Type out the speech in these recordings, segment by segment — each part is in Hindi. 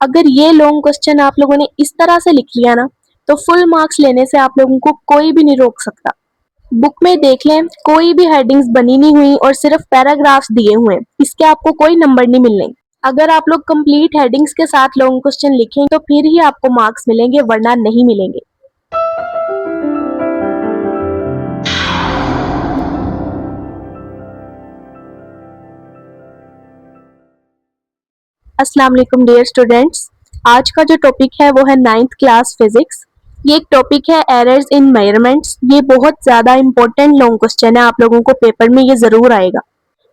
अगर ये लॉन्ग क्वेश्चन आप लोगों ने इस तरह से लिख लिया ना, तो फुल मार्क्स लेने से आप लोगों को कोई भी नहीं रोक सकता। बुक में देख लें, कोई भी हेडिंग्स बनी नहीं हुई और सिर्फ पैराग्राफ्स दिए हुए हैं, इसके आपको कोई नंबर नहीं मिलने। अगर आप लोग कंप्लीट हेडिंग्स के साथ लॉन्ग क्वेश्चन लिखें तो फिर ही आपको मार्क्स मिलेंगे, वरना नहीं मिलेंगे। अस्सलाम वालेकुम डियर स्टूडेंट्स। आज का जो टॉपिक है वो है 9th क्लास फिजिक्स। ये एक टॉपिक है एरर्स इन मेजरमेंट्स। ये बहुत ज़्यादा इंपॉर्टेंट लॉन्ग क्वेश्चन है, आप लोगों को पेपर में ये ज़रूर आएगा।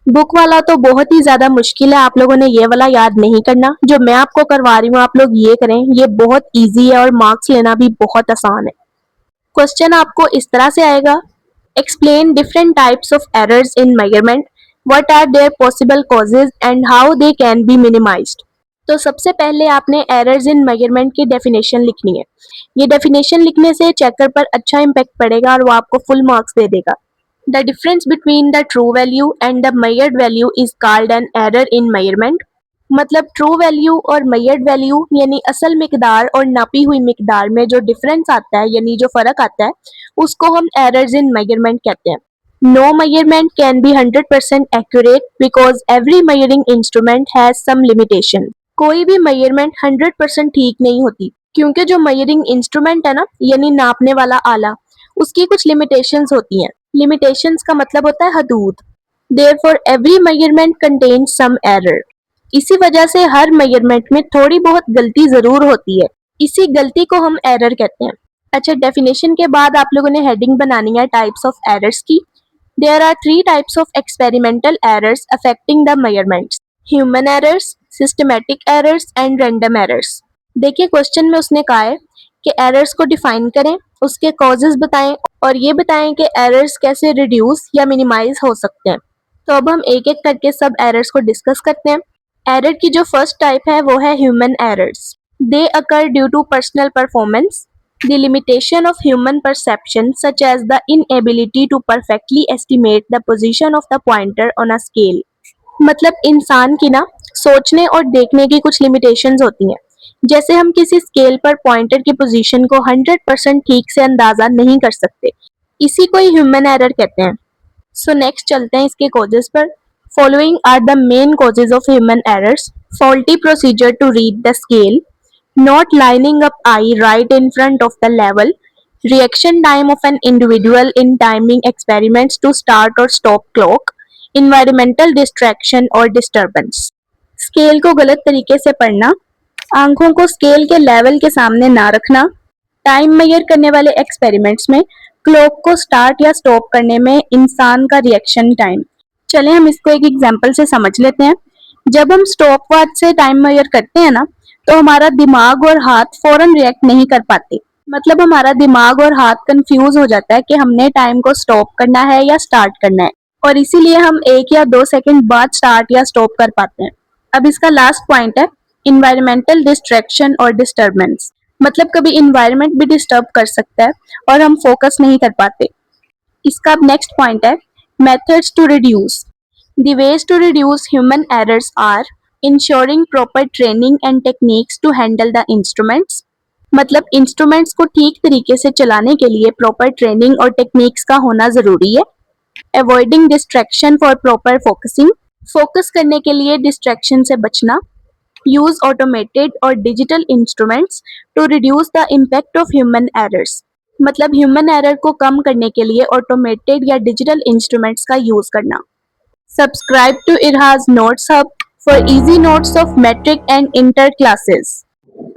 बुक वाला तो बहुत ही ज़्यादा मुश्किल है, आप लोगों ने ये वाला याद नहीं करना। जो मैं आपको करवा रही हूँ आप लोग ये करें, ये बहुत ईजी है और मार्क्स लेना भी बहुत आसान है। क्वेश्चन आपको इस तरह से आएगा, explain different types of errors in measurement, what are their possible causes and how they can be minimized. तो सबसे पहले आपने एरर्स इन मेजरमेंट की डेफिनेशन लिखनी है। ये डेफिनेशन लिखने से चेकर पर अच्छा इम्पैक्ट पड़ेगा और वो आपको फुल मार्क्स दे देगा। The difference between the true value and the measured value is called an error in measurement. मतलब ट्रू वैल्यू और मेजर्ड वैल्यू यानी असल मिकदार और नापी हुई मिकदार में जो डिफरेंस आता है, यानी जो फर्क आता है, उसको हम एरर्स इन मेजरमेंट कहते हैं। No measurement can be 100% accurate because every measuring instrument has some limitation. कोई भी मेजरमेंट 100% ठीक नहीं होती, क्योंकि जो मेजरिंग इंस्ट्रूमेंट है ना, यानी नापने वाला आला, उसकी कुछ लिमिटेशंस होती हैं। लिमिटेशंस का मतलब होता है हदूद। Therefore every measurement contains some error. इसी वजह से हर मेजरमेंट में थोड़ी बहुत गलती जरूर होती है, इसी गलती को हम एरर कहते हैं। अच्छा, डेफिनेशन के बाद आप लोगों ने हेडिंग बनानी है टाइप्स ऑफ एरर्स की। There are 3 types of experimental errors affecting the measurements, human errors, systematic errors and random errors. देखिए क्वेश्चन में उसने कहा है कि एरर्स को डिफाइन करें, उसके कॉजेज बताएं और ये बताएं कि एरर्स कैसे रिड्यूस या मिनिमाइज हो सकते हैं। तो अब हम एक एक करके सब एरर्स को डिस्कस करते हैं। एरर की जो फर्स्ट टाइप है वो है human errors. They occur due to personal performance, the limitation of human perception such as the inability to perfectly estimate the position of the pointer on a scale. मतलब इंसान की ना सोचने और देखने की कुछ लिमिटेशंस होती हैं। जैसे हम किसी स्केल पर पॉइंटर की पोजीशन को 100% ठीक से अंदाजा नहीं कर सकते, इसी को ही ह्यूमन एरर कहते हैं। सो नेक्स्ट चलते हैं इसके कॉजेज पर। Following are the main causes of human errors, faulty procedure to read the scale, not lining up eye right in front of the level, reaction time of an individual in timing experiments to start or stop clock, environmental distraction or disturbance। Scale को गलत तरीके से पढ़ना, आंखों को स्केल के लेवल के सामने ना रखना, टाइम मेजर करने वाले एक्सपेरिमेंट्स में क्लॉक को स्टार्ट या स्टॉप करने में इंसान का रिएक्शन टाइम। चले हम इसको एक एग्जांपल से समझ लेते हैं। जब हम स्टॉप वॉच से टाइम मेजर करते हैं ना, तो हमारा दिमाग और हाथ फौरन रिएक्ट नहीं कर पाते। मतलब हमारा दिमाग और हाथ कंफ्यूज हो जाता है कि हमने टाइम को स्टॉप करना है या स्टार्ट करना है, और इसीलिए हम 1 या 2 सेकंड बाद स्टार्ट या स्टॉप कर पाते हैं। अब इसका लास्ट पॉइंट है इन्वायरमेंटल डिस्ट्रैक्शन और डिस्टर्बेंस। मतलब कभी इन्वायरमेंट भी डिस्टर्ब कर सकता है और हम फोकस नहीं कर पाते। इसका अब नेक्स्ट पॉइंट है methods to reduce. The ways to reduce human errors are ensuring proper training and techniques to handle the instruments। मतलब इंस्ट्रूमेंट्स को ठीक तरीके से चलाने के लिए प्रॉपर ट्रेनिंग और टेक्निक्स का होना जरूरी है। Avoiding distraction for proper focusing, focus करने के लिए डिस्ट्रैक्शन से बचना। यूज ऑटोमेटेड और digital instruments to reduce the impact of human errors. मतलब ह्यूमन एरर को कम करने के लिए ऑटोमेटेड या डिजिटल इंस्ट्रूमेंट्स का यूज करना। Subscribe to Irhaz Notes Hub for easy notes of metric and inter classes।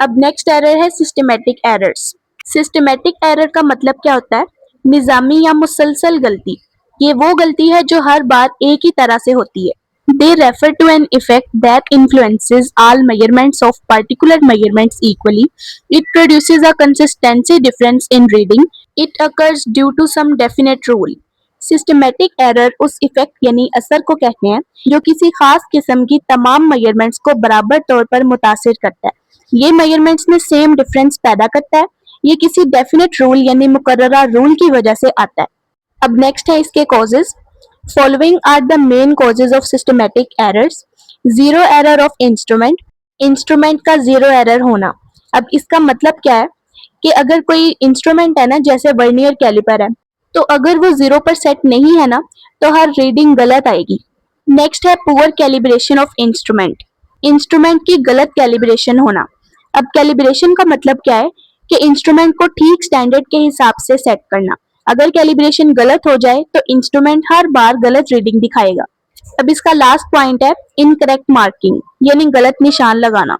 अब नेक्स्ट एरर है सिस्टमेटिक एरर्स। सिस्टमेटिक एरर का मतलब क्या होता है? निजामी या मुसलसल गलती। ये वो गलती है जो हर बार एक ही तरह से होती है। They refer to an effect that influences all measurements of particular measurements equally. It produces a consistency difference in reading. It occurs due to some definite rule। Systematic error उस इफेक्ट यानी असर को कहते हैं जो किसी खास किस्म की तमाम मेजरमेंट्स को बराबर तौर पर मुतासिर करता है। ये मेजरमेंट्स में सेम डिफरेंस पैदा करता है। ये किसी डेफिनेट रूल यानी मुकर्ररा रूल की वजह से आता है। अब नेक्स्ट है इसके causes. Following are the main causes of systematic errors, zero error of instrument, instrument का जीरो एरर होना। अब इसका मतलब क्या है कि अगर कोई इंस्ट्रूमेंट है ना, जैसे वर्नियर कैलिपर है, तो अगर वो 0 पर सेट नहीं है ना, तो हर रीडिंग गलत आएगी। नेक्स्ट है poor calibration of instrument. Instrument की गलत कैलिब्रेशन होना। अब कैलिब्रेशन का मतलब क्या है कि इंस्ट्रूमेंट को ठीक स्टैंडर्ड के हिसाब से सेट करना। अगर कैलिब्रेशन गलत हो जाए तो इंस्ट्रूमेंट हर बार गलत रीडिंग दिखाएगा। अब इसका लास्ट पॉइंट है इनकरेक्ट मार्किंग, यानी गलत निशान लगाना।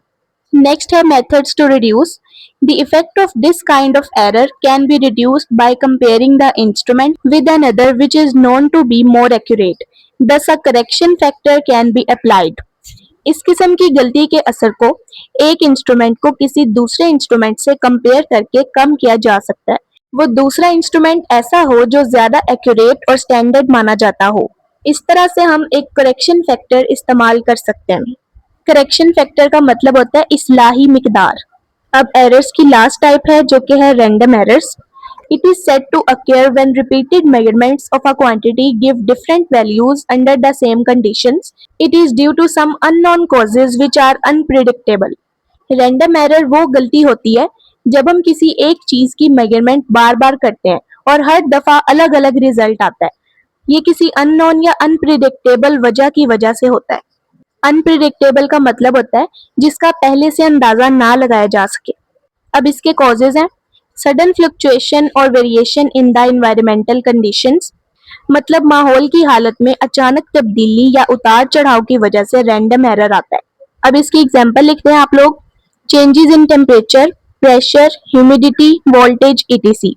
नेक्स्ट है methods to reduce. The effect of this kind of error can be reduced by comparing the instrument with another which is known to be more accurate. Thus, a correction factor can be applied. इस किस्म की गलती के असर को एक इंस्ट्रूमेंट को किसी दूसरे इंस्ट्रूमेंट से कंपेयर करके कम किया जा सकता है। वो दूसरा इंस्ट्रूमेंट ऐसा हो जो ज्यादा एक्यूरेट और स्टैंडर्ड माना जाता हो। इस तरह से हम एक करेक्शन फैक्टर इस्तेमाल कर सकते हैं। करेक्शन फैक्टर का मतलब होता है इस्लाही मिकदार। अब एरर्स की लास्ट टाइप है जो कि है random errors. It is said to occur when repeated measurements of a quantity give different values under the same conditions. It is due to some unknown causes which are unpredictable. Random error वो गलती होती है जब हम किसी एक चीज की मेजरमेंट बार बार करते हैं और हर दफा अलग अलग रिजल्ट आता है। ये किसी अननोन या अनप्रिडिक्टेबल वजह की वजह से होता है। अनप्रिडिक्टेबल का मतलब होता है जिसका पहले से अंदाजा ना लगाया जा सके। अब इसके कॉजेज हैं सडन फ्लक्चुएशन और variation in the environmental conditions, मतलब माहौल की हालत में अचानक तब्दीली या उतार चढ़ाव की वजह से रैंडम एरर आता है। अब इसकी एग्जांपल लिखते हैं आप लोग। Changes in temperature, pressure, humidity, voltage etc।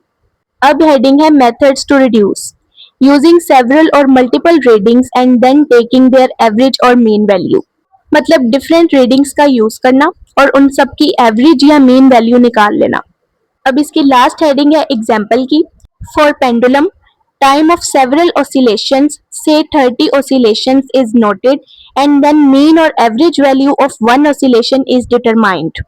अब हेडिंग है methods to reduce. Using several और multiple readings and then taking their average और मीन वैल्यू, मतलब डिफरेंट रीडिंग्स का यूज करना और उन सब की एवरेज या मीन वैल्यू निकाल लेना। अब इसकी लास्ट हेडिंग है एग्जाम्पल की। For pendulum, time of several oscillations से 30 oscillations is noted and then mean और average value of one oscillation is determined.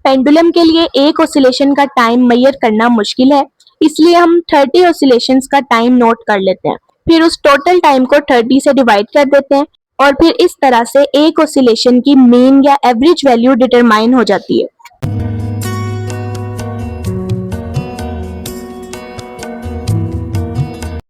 Pendulum के लिए एक ऑसिलेशन का टाइम मेजर करना मुश्किल है, इसलिए हम 30 ऑसिलेशंस का टाइम नोट कर लेते हैं, फिर उस टोटल टाइम को 30 से डिवाइड कर देते हैं और फिर इस तरह से एक ऑसिलेशन की मीन या एवरेज वैल्यू डिटरमाइन हो जाती है।